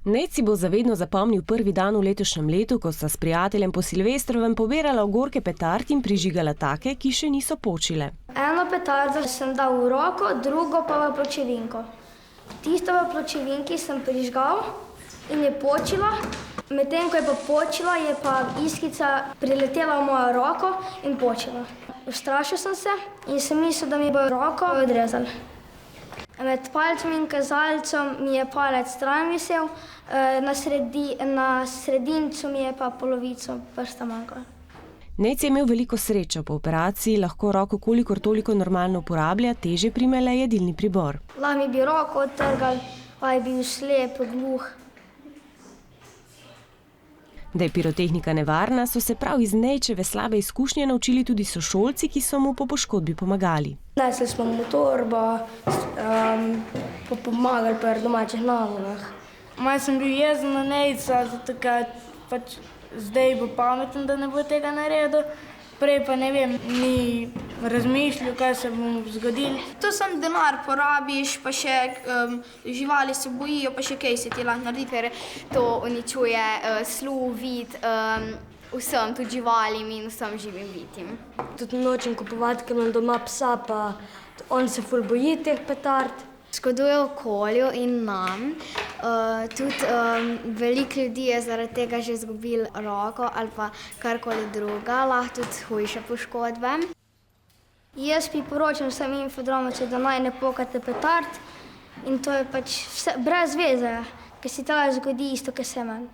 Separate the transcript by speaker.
Speaker 1: Ned si bo zavedno zapomnil prvi dan v letošnjem letu, ko sta s prijateljem po Silvestrovem pobirala ogorke petard in prižigala take, ki še niso počile.
Speaker 2: Eno petardo sem dal v roko, drugo pa v pločevinko. Tisto v pločevinki sem prižgal in je počila. Medtem ko je pa počila, je pa iskrica priletela v mojo roko in počila. Ustrašil sem se in sem mislil, da mi bo roko odrezali. Med palcem in kazalcem mi je palec stran visel, na sredincu mi je pa polovico prsta manjkalo.
Speaker 1: Ned je imel veliko srečo. Po operaciji lahko roko kolikor toliko normalno uporablja, teže prime le jedilni pribor.
Speaker 2: Lahko mi bi roko odtrgali, pa je bil slep, gluh.
Speaker 1: Da je pirotehnika nevarna, so se prav iz Nejčeve slabe izkušnje naučili tudi sošolci, ki so mu po poškodbi pomagali.
Speaker 2: Nesli smo mu torbo, pa pomagali pri domačih nalogah.
Speaker 3: Malo sem bil jezen na Nejca, zato ker pač zdaj bo pameten, da ne bo tega naredil. Prej pa ne vem, ni razmišljal, kaj se bo zgodilo.
Speaker 4: To sam denar porabiš, pa še živali se bojijo, pa še kaj se ti lahko naredi, ker to uničuje sluh, vid, vsem, tudi živalim in vsem živim bitjem.
Speaker 2: Tudi nočem kupovati, ker imam doma psa, pa on se ful boji teh petard.
Speaker 4: Škoduje okolju in nam. Tudi veliko ljudi je zaradi tega že izgubilo roko ali pa karkoli druga, lahko tudi hujše poškodbe. Jaz priporočam vsem infodromovcem, da naj ne pokate petard in to je pač vse brez veze, ker se to zgodi isto, kot se meni.